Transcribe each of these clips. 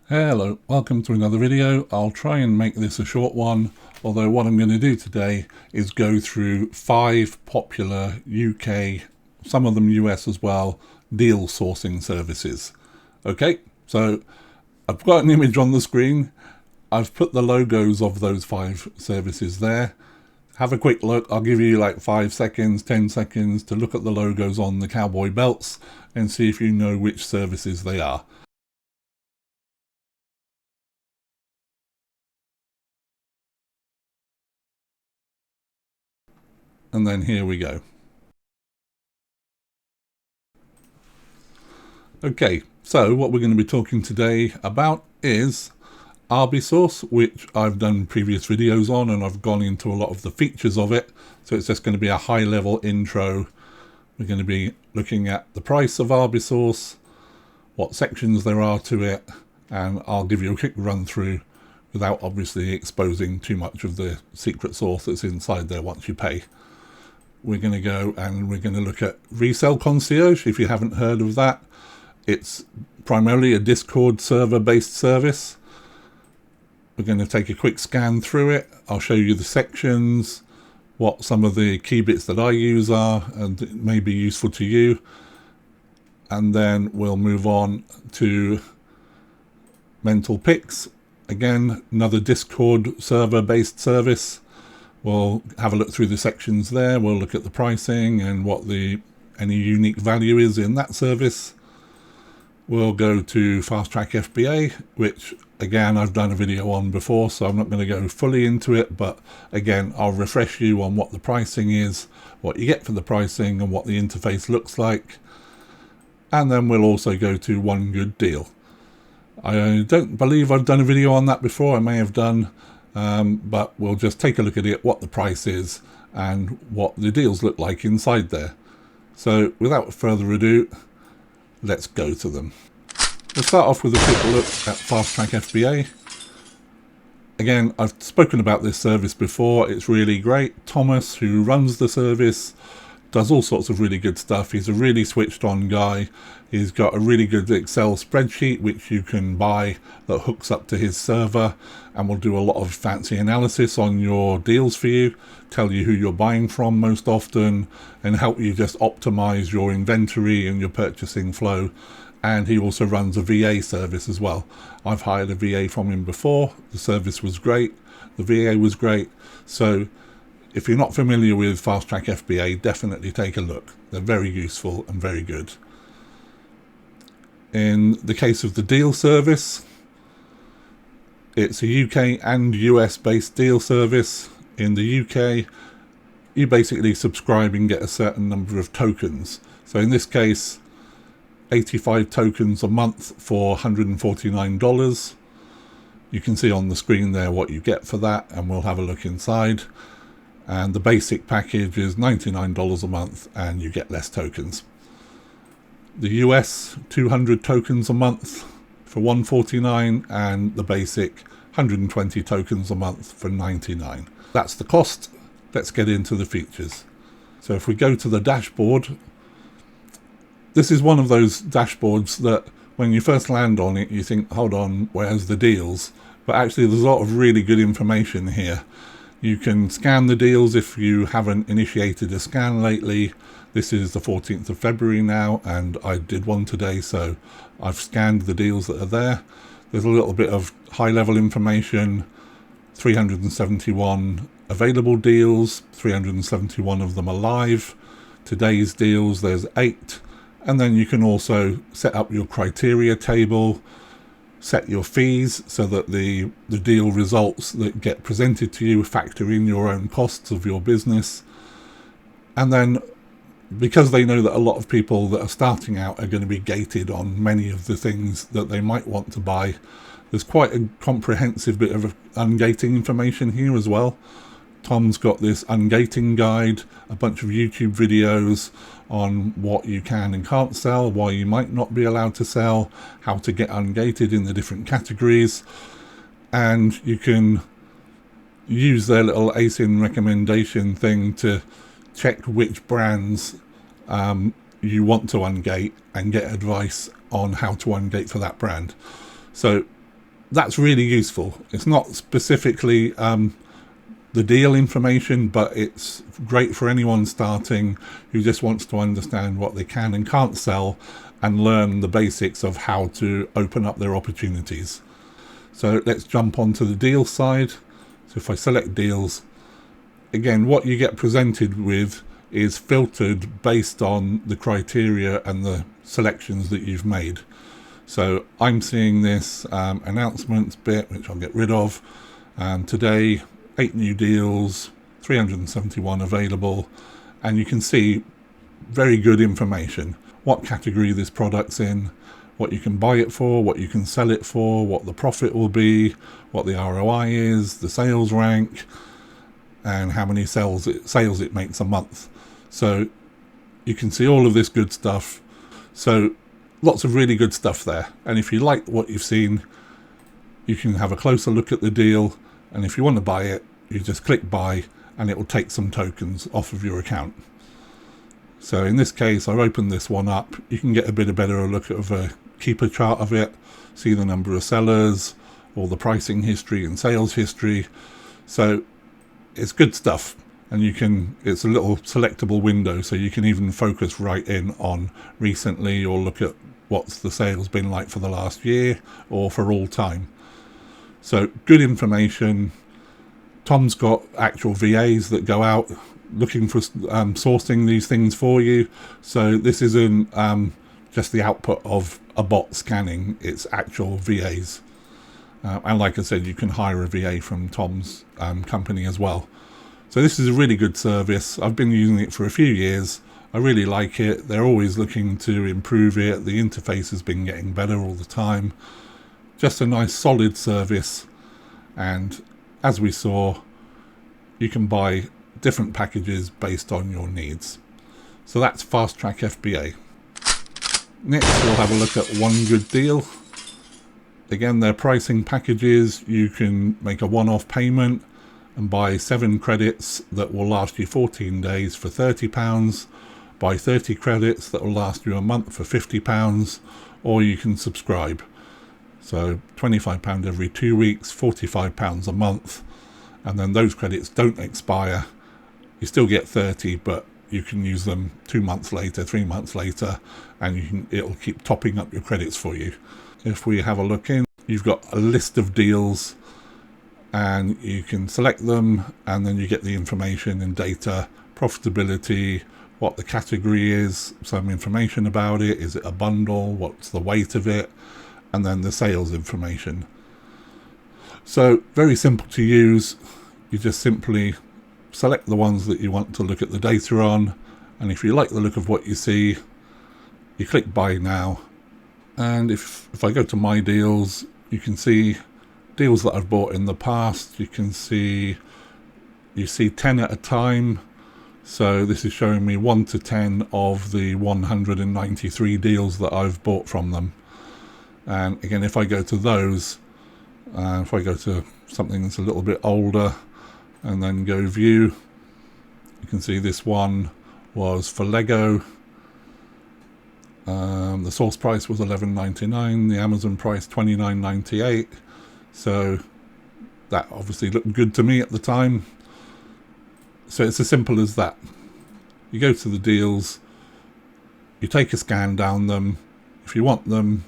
Hello, welcome to another video. I'll try and make this a short one, although what I'm going to do today is go through 5 popular UK, some of them US as well, deal sourcing services. Okay, so I've got an image on the screen. I've put the logos of those 5 services there. Have a quick look. I'll give you like 5 seconds, 10 seconds to look at the logos on the cowboy belts and see if you know which services they are. And then here we go. Okay, so what we're going to be talking today about is Arbisource, which I've done previous videos on and I've gone into a lot of the features of it. So it's just going to be a high level intro. We're going to be looking at the price of Arbisource, what sections there are to it, and I'll give you a quick run through without obviously exposing too much of the secret sauce that's inside there once you pay. We're going to go and we're going to look at ResellConcierge. If you haven't heard of that, it's primarily a Discord server based service. We're going to take a quick scan through it. I'll show you the sections, what some of the key bits that I use are, and it may be useful to you. And then we'll move on to Mental Picks. Again, another Discord server based service. We'll have a look through the sections there. We'll look at the pricing and what any unique value is in that service. We'll go to Fast Track FBA, which again I've done a video on before, so I'm not going to go fully into it, but again I'll refresh you on what the pricing is, what you get for the pricing and what the interface looks like. And then we'll also go to OneGoodDeal. I don't believe I've done a video on that before. I may have done. But we'll just take a look at it, what the price is and what the deals look like inside there. So without further ado, let's go to them. We'll start off with a quick look at Fast Track FBA. Again, I've spoken about this service before. It's really great. Thomas, who runs the service, does all sorts of really good stuff. He's a really switched on guy. He's got a really good Excel spreadsheet which you can buy that hooks up to his server and will do a lot of fancy analysis on your deals for you, tell you who you're buying from most often, and help you just optimize your inventory and your purchasing flow. And he also runs a VA service as well. I've hired a VA from him before. The service was great. The VA was great. So if you're not familiar with Fast Track FBA, definitely take a look. They're very useful and very good. In the case of the deal service, it's a UK and US based deal service. In the UK, you basically subscribe and get a certain number of tokens. So in this case, 85 tokens a month for $149. You can see on the screen there what you get for that, and we'll have a look inside. And the basic package is $99 a month and you get less tokens. The US, 200 tokens a month for $149, and the basic 120 tokens a month for $99. That's the cost. Let's get into the features. So if we go to the dashboard, this is one of those dashboards that when you first land on it, you think, hold on, where's the deals? But actually there's a lot of really good information here. You can scan the deals if you haven't initiated a scan lately. This is the 14th of February now, and I did one today, so I've scanned the deals that are there. There's a little bit of high-level information, 371 available deals, 371 of them are live. Today's deals, there's 8. And then you can also set up your criteria table, set your fees so that the deal results that get presented to you factor in your own costs of your business. And then because they know that a lot of people that are starting out are going to be gated on many of the things that they might want to buy, there's quite a comprehensive bit of ungating information here as well. Tom's got this ungating guide, a bunch of YouTube videos on what you can and can't sell, why you might not be allowed to sell, how to get ungated in the different categories, and you can use their little ASIN recommendation thing to check which brands you want to ungate and get advice on how to ungate for that brand. So that's really useful. It's not specifically the deal information, but it's great for anyone starting who just wants to understand what they can and can't sell and learn the basics of how to open up their opportunities. So let's jump onto the deal side. So if I select deals, again, what you get presented with is filtered based on the criteria and the selections that you've made. So I'm seeing this announcements bit, which I'll get rid of. Today, 8 new deals, 371 available, and you can see very good information. What category this product's in, what you can buy it for, what you can sell it for, what the profit will be, what the ROI is, the sales rank, and how many sales it makes a month. So you can see all of this good stuff. So lots of really good stuff there. And if you like what you've seen, you can have a closer look at the deal. And if you want to buy it, you just click buy and it will take some tokens off of your account. So in this case, I've opened this one up. You can get a bit of better look at a keeper chart of it, see the number of sellers, all the pricing history and sales history. So it's good stuff. And it's a little selectable window, so you can even focus right in on recently or look at what's the sales been like for the last year or for all time. So good information. Tom's got actual VAs that go out looking for sourcing these things for you. So this isn't just the output of a bot scanning, it's actual VAs. And like I said, you can hire a VA from Tom's company as well. So this is a really good service. I've been using it for a few years. I really like it. They're always looking to improve it. The interface has been getting better all the time. Just a nice solid service. And as we saw, you can buy different packages based on your needs. So that's Fast Track FBA. Next, we'll have a look at OneGoodDeal. Again, their pricing packages. You can make a one-off payment and buy 7 credits that will last you 14 days for £30, buy 30 credits that will last you a month for £50, or you can subscribe. So £25 every 2 weeks, £45 a month, and then those credits don't expire. You still get 30, but you can use them 2 months later, 3 months later, and it'll keep topping up your credits for you. If we have a look in, you've got a list of deals, and you can select them, and then you get the information and data, profitability, what the category is, some information about it, is it a bundle, what's the weight of it, and then the sales information. So very simple to use. You just simply select the ones that you want to look at the data on, and if you like the look of what you see, you click buy now. And if I go to my deals, you can see deals that I've bought in the past. You see 10 at a time. So this is showing me 1 to 10 of the 193 deals that I've bought from them. And again, if I go to those, if I go to something that's a little bit older and then go view, you can see this one was for Lego. The source price was $11.99, the Amazon price $29.98. So that obviously looked good to me at the time. So it's as simple as that. You go to the deals, you take a scan down them. If you want them,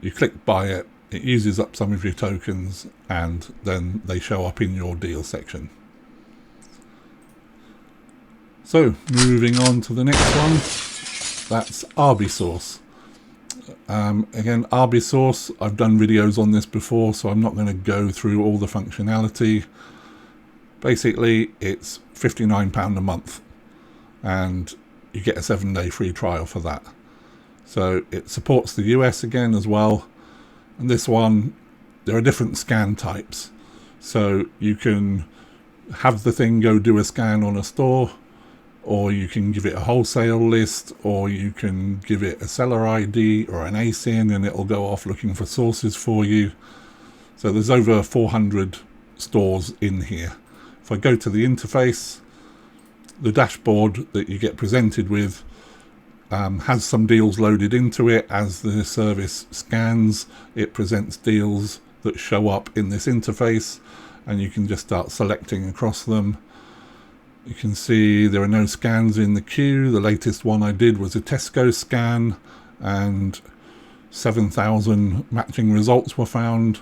you click buy it. It uses up some of your tokens, and then they show up in your deal section. So moving on to the next one, that's Arbisource. Again, Arbisource, I've done videos on this before, so I'm not going to go through all the functionality. Basically, it's £59 a month, and you get a 7-day free trial for that. So it supports the US again as well. And this one, there are different scan types. So you can have the thing go do a scan on a store, or you can give it a wholesale list, or you can give it a seller ID or an ASIN, and it'll go off looking for sources for you. So there's over 400 stores in here. If I go to the interface, the dashboard that you get presented with has some deals loaded into it. As the service scans, it presents deals that show up in this interface, and you can just start selecting across them. You can see there are no scans in the queue. The latest one I did was a Tesco scan, and 7,000 matching results were found.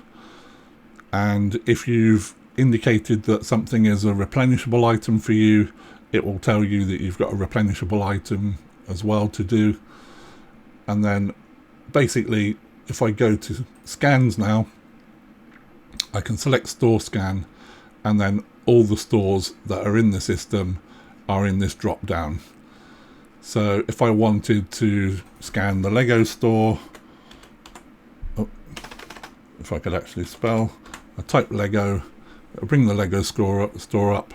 And if you've indicated that something is a replenishable item for you, it will tell you that you've got a replenishable item as well to do. And then basically, if I go to scans now, I can select store scan, and then all the stores that are in the system are in this drop down. So if I wanted to scan the Lego store, if I could actually spell, I type Lego, it'll bring the Lego store up.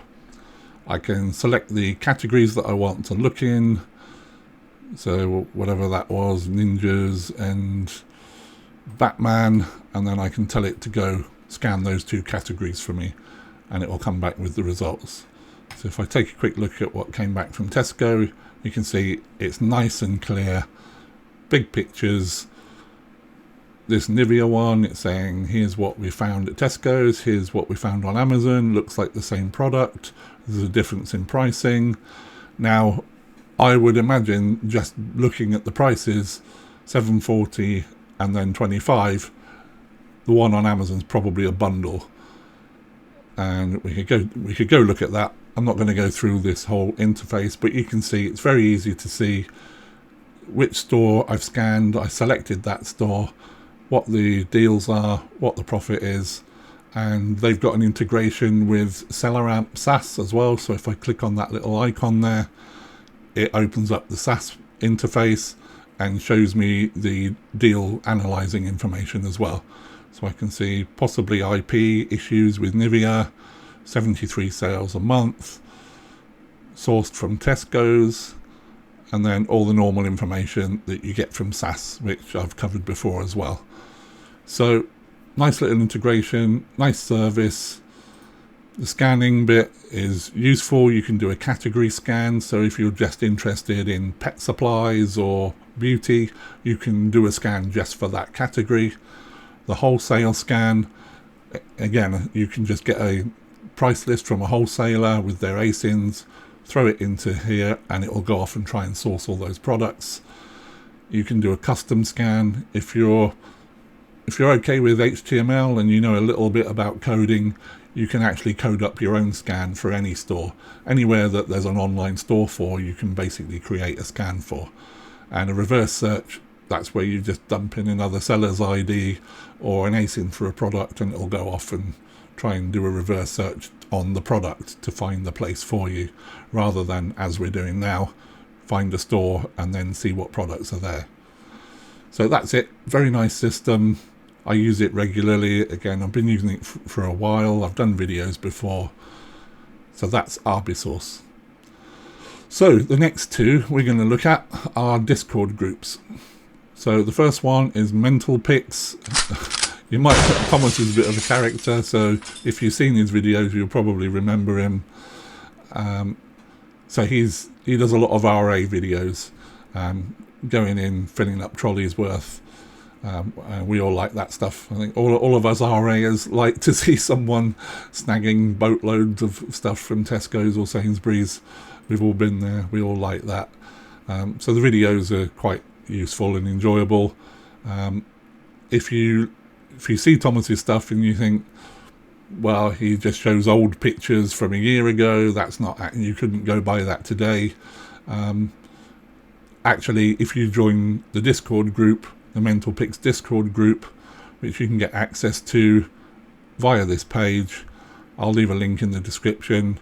I can select the categories that I want to look in. So whatever that was, ninjas and Batman, and then I can tell it to go scan those two categories for me, and it will come back with the results. So if I take a quick look at what came back from Tesco, you can see it's nice and clear, big pictures. This Nivea one, it's saying here's what we found at Tesco's, here's what we found on Amazon, looks like the same product, there's a difference in pricing. Now I would imagine, just looking at the prices, $7.40 and then $25, the one on Amazon's probably a bundle, and we could go look at that. I'm not going to go through this whole interface, but you can see it's very easy to see which store I've scanned. I selected that store, what the deals are, what the profit is, and they've got an integration with SellerAmp SaaS as well. So if I click on that little icon there, it opens up the SaaS interface and shows me the deal analyzing information as well. So I can see possibly IP issues with Nivea, 73 sales a month, sourced from Tesco's, and then all the normal information that you get from SaaS, which I've covered before as well. So nice little integration, nice service. The scanning bit is useful. You can do a category scan, so if you're just interested in pet supplies or beauty, you can do a scan just for that category. The wholesale scan, again, you can just get a price list from a wholesaler with their ASINs, throw it into here, and it will go off and try and source all those products. You can do a custom scan. If you're okay with HTML and you know a little bit about coding, you can actually code up your own scan for any store. Anywhere that there's an online store for, you can basically create a scan for. And a reverse search, that's where you just dump in another seller's ID or an ASIN for a product, and it'll go off and try and do a reverse search on the product to find the place for you, rather than, as we're doing now, find a store and then see what products are there. So that's it. Very nice system. I use it regularly. Again, I've been using it for a while. I've done videos before. So that's Arbisource. So the next two we're going to look at are Discord groups. So the first one is Mental Pics. You might, Thomas is a bit of a character, so if you've seen his videos, you'll probably remember him. So he does a lot of RA videos, going in, filling up trolleys worth. We all like that stuff. I think all of us RAs like to see someone snagging boatloads of stuff from Tesco's or Sainsbury's. We've all been there. We all like that. So the videos are quite useful and enjoyable. If you see Thomas's stuff and you think, well, he just shows old pictures from a year ago, that's not, you couldn't go by that today. Actually, if you join the Discord group, the Mental Pics Discord group, which you can get access to via this page, I'll leave a link in the description.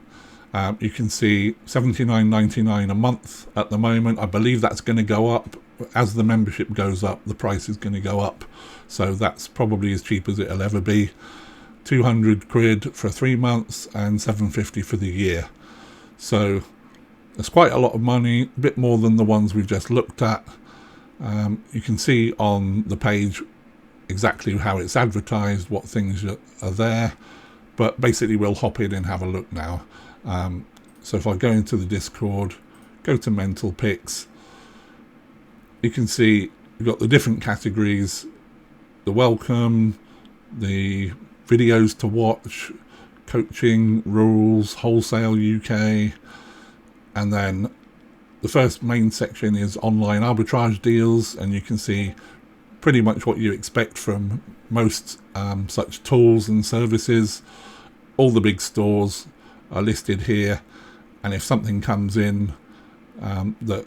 You can see $79.99 a month at the moment. I believe that's going to go up. As the membership goes up, the price is going to go up. So that's probably as cheap as it'll ever be. 200 quid for 3 months and 750 for the year. So it's quite a lot of money, a bit more than the ones we've just looked at. You can see on the page exactly how it's advertised, what things are there. But basically we'll hop in and have a look now. So if I go into the Discord, go to Mental Pics, you can see you've got the different categories, the welcome, the videos to watch, coaching, rules, wholesale UK, and then the first main section is online arbitrage deals, and you can see pretty much what you expect from most such tools and services. All the big stores are listed here, and if something comes in that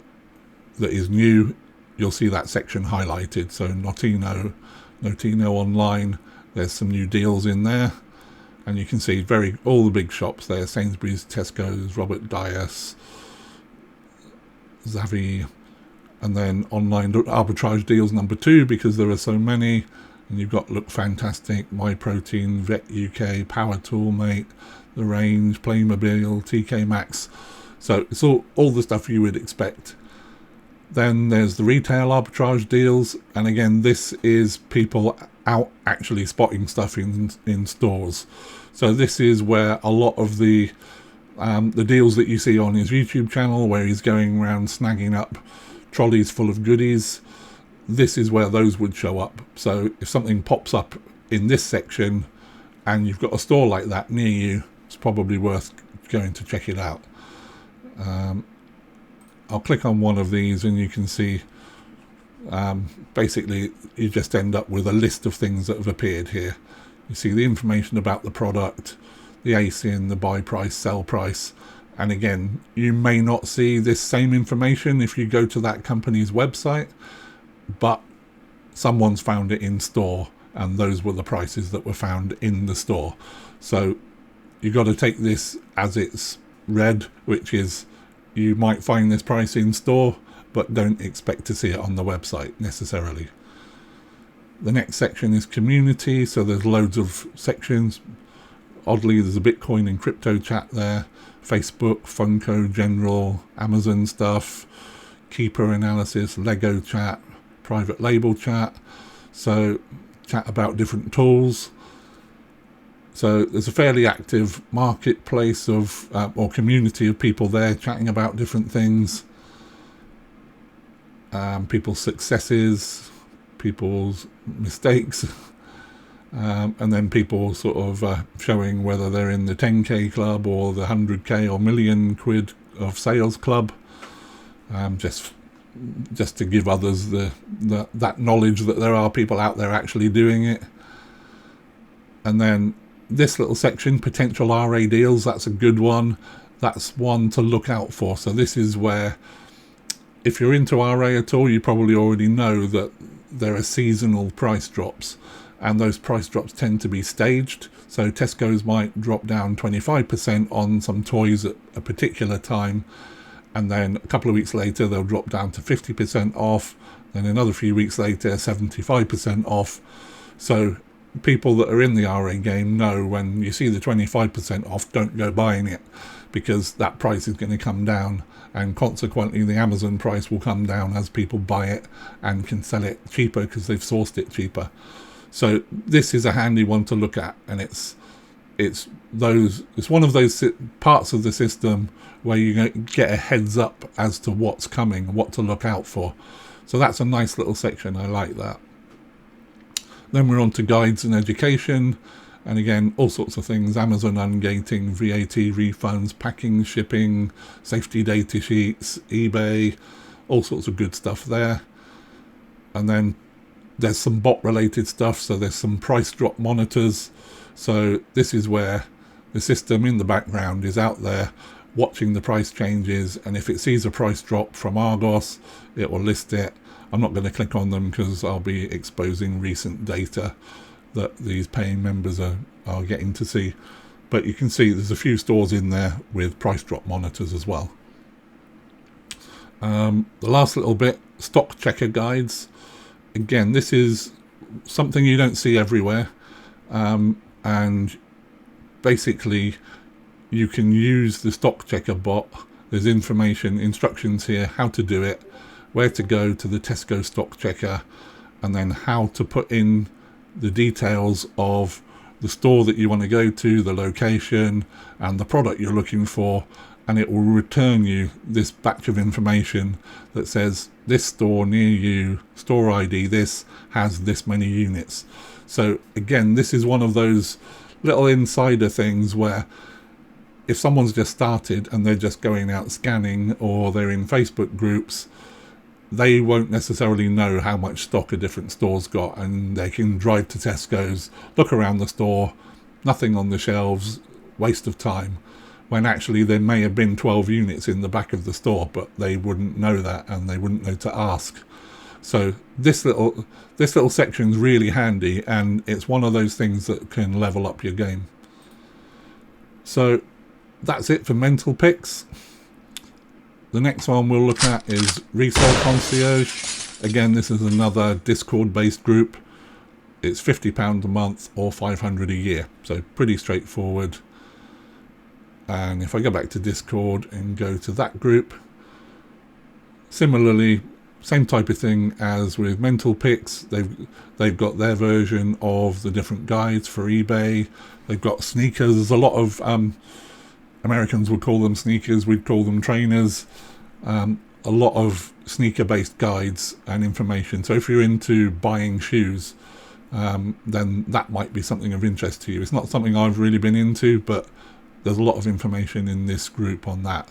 is new, you'll see that section highlighted. So Notino Online, there's some new deals in there, and you can see all the big shops there: Sainsbury's, Tesco's, Robert Dias, Zavi, and then online arbitrage deals number 2, because there are so many. And you've got Look Fantastic, MyProtein, Vet UK, Power Toolmate, The Range, Playmobil, TK Maxx. So it's all the stuff you would expect. Then there's the retail arbitrage deals, and again, this is people out actually spotting stuff in stores. So this is where a lot of the deals that you see on his YouTube channel, where he's going around snagging up trolleys full of goodies, this is where those would show up. So if something pops up in this section and you've got a store like that near you, it's probably worth going to check it out. I'll click on one of these and you can see basically you just end up with a list of things that have appeared here. You see the information about the product, the ASIN, the buy price, sell price, and again, you may not see this same information if you go to that company's website, but someone's found it in store, and those were the prices that were found in the store. So you've got to take this as it's read, which is you might find this price in store, but don't expect to see it on the website necessarily. The next section is community, so there's loads of sections. Oddly, there's a Bitcoin and crypto chat there, Facebook, Funko, general, Amazon stuff, Keeper analysis, Lego chat, private label chat, so chat about different tools. So there's a fairly active marketplace of or community of people there chatting about different things, people's successes, people's mistakes, and then people sort of showing whether they're in the 10k club or the 100k or million quid of sales club, just to give others that knowledge that there are people out there actually doing it. And then this little section, potential RA deals, that's a good one. That's one to look out for. So this is where, if you're into RA at all, you probably already know that there are seasonal price drops, and those price drops tend to be staged. So Tesco's might drop down 25% on some toys at a particular time, and then a couple of weeks later they'll drop down to 50% off, then another few weeks later 75% off. So people that are in the RA game know when you see the 25% off, don't go buying it, because that price is going to come down, and consequently the Amazon price will come down as people buy it and can sell it cheaper because they've sourced it cheaper. So this is a handy one to look at, and it's one of those parts of the system where you get a heads up as to what's coming, what to look out for. So that's a nice little section. I like that. Then we're on to guides and education, and again, all sorts of things: Amazon ungating, VAT refunds, packing, shipping, safety data sheets, eBay, all sorts of good stuff there. And then there's some bot related stuff, so there's some price drop monitors. So this is where the system in the background is out there watching the price changes, and if it sees a price drop from Argos, it will list it. I'm not going to click on them because I'll be exposing recent data that these paying members are getting to see. But you can see there's a few stores in there with price drop monitors as well. The last little bit, stock checker guides. Again, this is something you don't see everywhere. And basically you can use the stock checker bot. There's instructions here, how to do it, where to go to the Tesco stock checker, and then how to put in the details of the store that you want to go to, the location, and the product you're looking for, and it will return you this batch of information that says this store near you, store ID this, has this many units. So again, this is one of those little insider things where if someone's just started and they're just going out scanning, or they're in Facebook groups, they won't necessarily know how much stock a different store's got, and they can drive to Tesco's, look around the store, nothing on the shelves, waste of time, when actually there may have been 12 units in the back of the store, but they wouldn't know that, and they wouldn't know to ask. So this little section's really handy, and it's one of those things that can level up your game. So that's it for mental picks. The next one we'll look at is ResellConcierge. Again, this is another Discord-based group. It's £50 a month or $500 a year, so pretty straightforward. And if I go back to Discord and go to that group, similarly, same type of thing as with mental picks. They've got their version of the different guides for eBay. They've got sneakers. There's a lot of Americans would call them sneakers, we'd call them trainers. A lot of sneaker-based guides and information. So if you're into buying shoes, then that might be something of interest to you. It's not something I've really been into, but there's a lot of information in this group on that.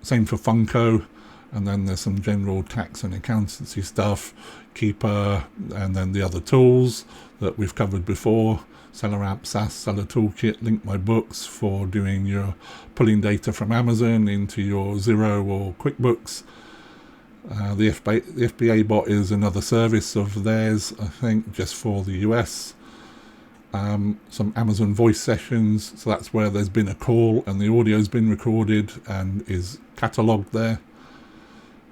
Same for Funko, and then there's some general tax and accountancy stuff, Keeper, and then the other tools that we've covered before. Seller App, SaaS, Seller Toolkit, Link My Books for doing your pulling data from Amazon into your Xero or QuickBooks. The FBA bot is another service of theirs, I think, just for the US. Some Amazon voice sessions, so that's where there's been a call and the audio's been recorded and is catalogued there.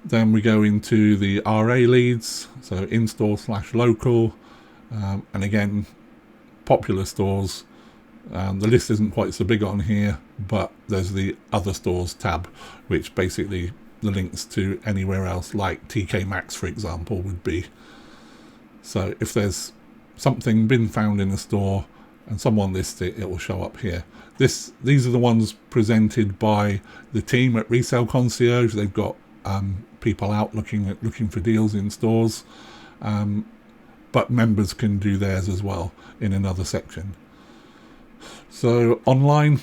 Then we go into the RA leads, so in-store/local, and again, popular stores. The list isn't quite so big on here, but there's the other stores tab, which basically the links to anywhere else, like TK Maxx, for example, would be. So if there's something been found in a store and someone lists it, it will show up here. These are the ones presented by the team at ResellConcierge. They've got people out looking for deals in stores, but members can do theirs as well in another section. So online,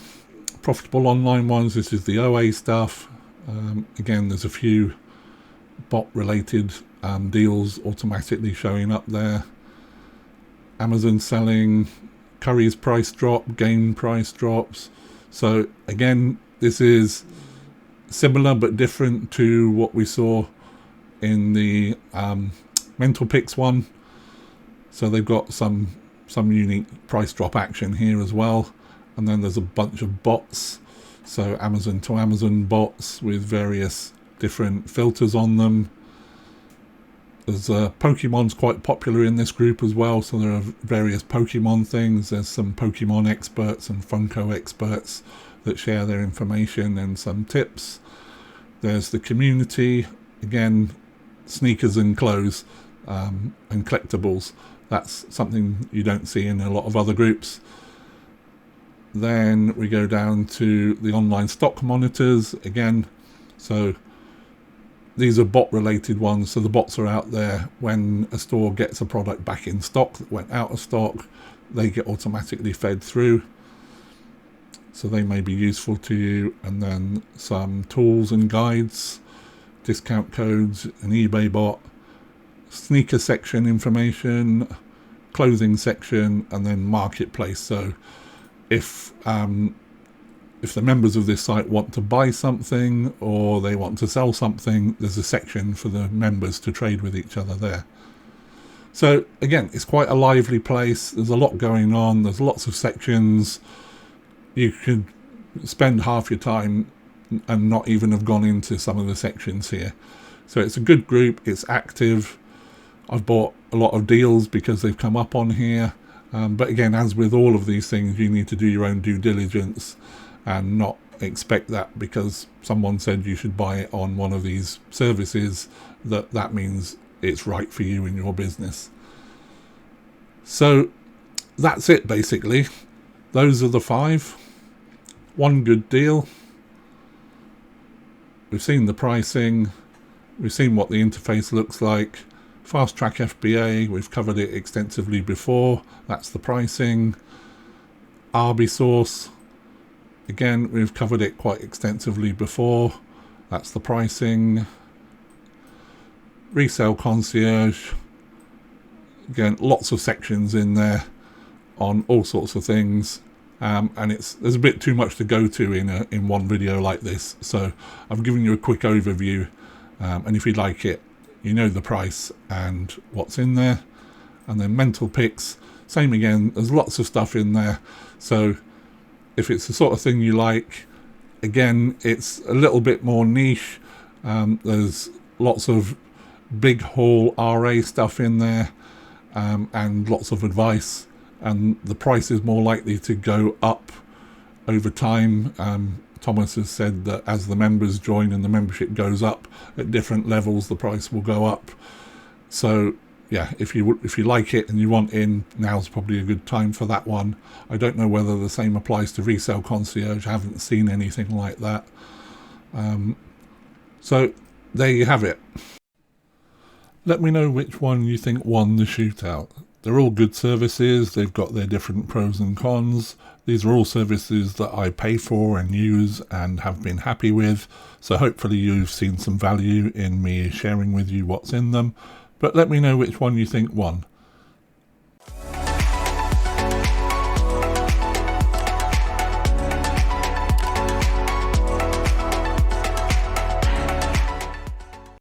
profitable online ones, this is the OA stuff. Again, there's a few bot related deals automatically showing up there. Amazon selling, Curry's price drop, game price drops. So again, this is similar but different to what we saw in the mental picks one. So they've got some unique price drop action here as well. And then there's a bunch of bots. So Amazon to Amazon bots with various different filters on them. There's Pokemon's quite popular in this group as well. So there are various Pokemon things. There's some Pokemon experts and Funko experts that share their information and some tips. There's the community. Again, sneakers and clothes and collectibles. That's something you don't see in a lot of other groups. Then we go down to the online stock monitors again. So these are bot related ones. So the bots are out there when a store gets a product back in stock that went out of stock, they get automatically fed through. So they may be useful to you. And then some tools and guides, discount codes, an eBay bot, sneaker section information, clothing section, and then marketplace. So if the members of this site want to buy something or they want to sell something, there's a section for the members to trade with each other there. So again, it's quite a lively place. There's a lot going on. There's lots of sections. You could spend half your time and not even have gone into some of the sections here. So it's a good group. It's active. I've bought a lot of deals because they've come up on here. But again, as with all of these things, you need to do your own due diligence and not expect that because someone said you should buy it on one of these services, that means it's right for you in your business. So that's it basically. Those are the 5. OneGoodDeal, we've seen the pricing, we've seen what the interface looks like. Fast Track FBA, we've covered it extensively before, that's the pricing. Arbisource, again, we've covered it quite extensively before, that's the pricing. ResellConcierge, again, lots of sections in there on all sorts of things, and there's a bit too much to go to in one video like this, so I've given you a quick overview, and if you like it, you know the price and what's in there. And then mental picks, same again, there's lots of stuff in there, so if it's the sort of thing you like, again, it's a little bit more niche. There's lots of big haul RA stuff in there, and lots of advice, and the price is more likely to go up over time. Thomas has said that as the members join and the membership goes up at different levels, the price will go up. So yeah, if you like it and you want in, now's probably a good time for that one. I don't know whether the same applies to ResellConcierge. I haven't seen anything like that. So there you have it. Let me know which one you think won the shootout. They're all good services, they've got their different pros and cons. These are all services that I pay for and use and have been happy with, so hopefully you've seen some value in me sharing with you what's in them. But let me know which one you think won.